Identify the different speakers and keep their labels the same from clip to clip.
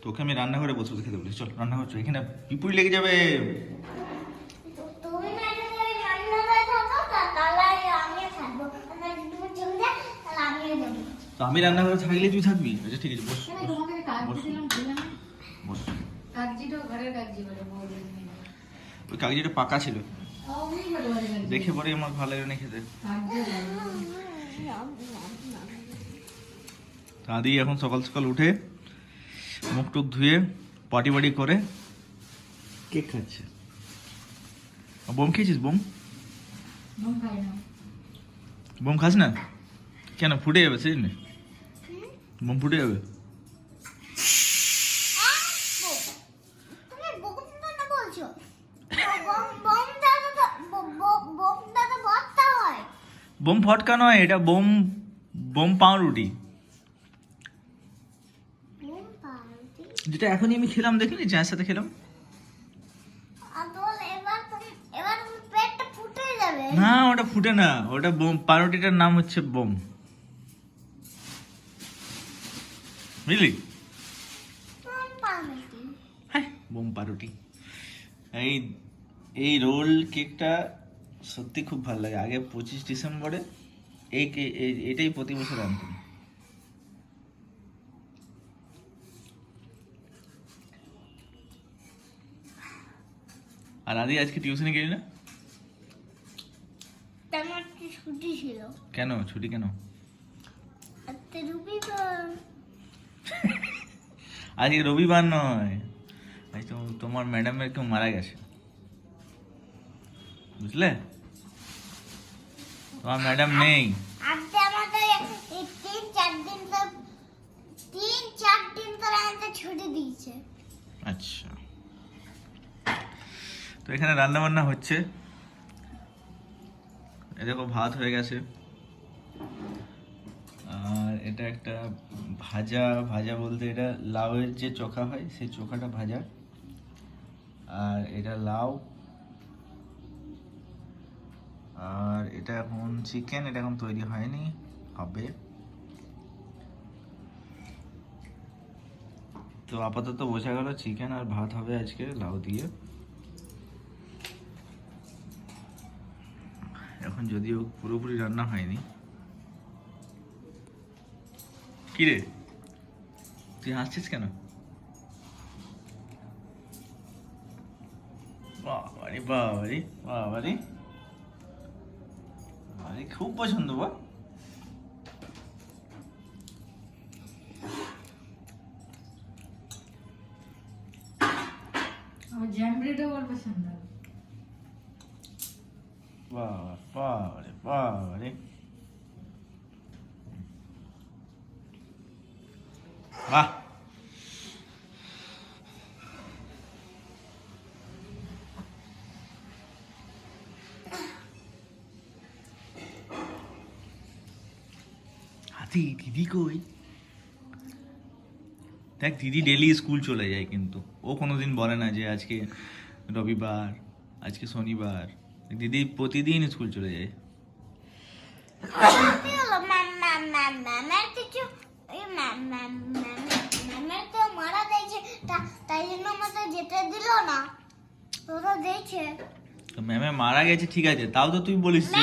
Speaker 1: তোকে আমি রান্নাঘরে বসে বসে খেতে বলি, চল রান্নাঘর চল, এখানে পিঁপুড়ি লেগে যাবে। তো আমি রান্নাঘরে থাকলে তুই থাকবি? আচ্ছা ঠিক আছে, বস বস। ওই কাগজিটা পাকা ছিল, দেখে পরে আমার ভালো লাগে না খেতে। দাদি এখন সকাল সকাল উঠে মুখ টুক ধুয়ে পাটি বাটি করে কেক খাচ্ছে। বোম খেয়েছিস? বোম বোম খাস না কেন? ফুটে যাবে সেই জন্য, বোম ফুটে যাবে। বোম ফটকা নয় এটা, বোম বোম পাউরুটি, যেটা এখনই আমি খেলাম, দেখিনি চায়ের সাথে খেলাম। না ওটা ফুটে না, ওটা বোম পাউরুটিটার নাম হচ্ছে বোম, বুঝলি? হ্যাঁ বোম পাউরুটি। এই এই রোল কেকটা সত্যি খুব ভালো লাগে। আগে 25 ডিসেম্বরে এটাই প্রতি বছর আনতাম। আর আদি আজকে টিউশনে গেলি না?
Speaker 2: ছুটি ছিল।
Speaker 1: কেন ছুটি কেন? আজকে রবিবার নয়, আজ তো তোমার ম্যাডামের কেউ মারা গেছে, বুঝলে? তোমার ম্যাডাম নেই।
Speaker 2: ছুটি দিয়েছে।
Speaker 1: আচ্ছা, তো এখানে রান্না বান্না হচ্ছে। এ দেখো ভাত হয়ে গেছে, আর এটা একটা ভাজা, ভাজা বলতে এটা লাউয়ের যে চোখা হয় সেই চোখাটা ভাজা, আর এটা লাউ, আর এটা এখন চিকেন, এটা এখন তৈরি হয়নি, হবে। তো আপাতত বোঝা গেল চিকেন আর ভাত হবে আজকে লাউ দিয়ে। এখন যদিও পুরোপুরি রান্না হয়নি। কি রে তুই হাসছিস কেন? বাবারি বাবারি বাবারি, আরে খুব পছন্দ বল। বাবা বাবারে বাবারে, বাহ। হাতি দিদি কই? দেখ দিদি ডেলি স্কুল চলে যায়, কিন্তু ও কোনোদিন বলে না যে আজকে রবিবার, আজকে শনিবার। দিদি প্রতিদিন স্কুল চলে যায়। ম্যামে মারা গেছে ঠিক আছে, তাও তো তুই বলিস যে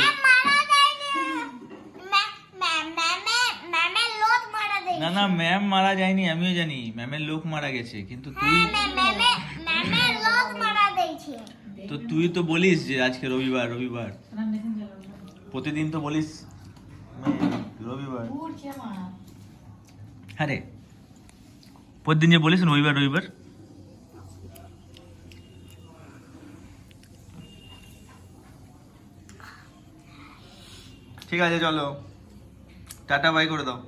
Speaker 1: না না ম্যাম মারা যায়নি, আমিও জানি ম্যামের লোক মারা গেছে, কিন্তু তুই তো তুই তো বলিস যে আজকে রবিবার রবিবার, প্রতিদিন তো বলিস রবিবার। হ্যাঁ রে, প্রতিদিন যে বলিস রবিবার রবিবার। ঠিক আছে চলো টাটা বাই করে দাও।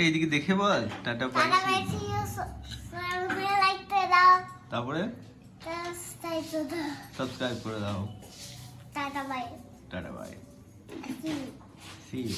Speaker 1: এইদিকে দেখে বল টাটা বাই, তারপরে সাবস্ক্রাইব করে দাও।
Speaker 2: Tata bye.
Speaker 1: Tata bye, see you.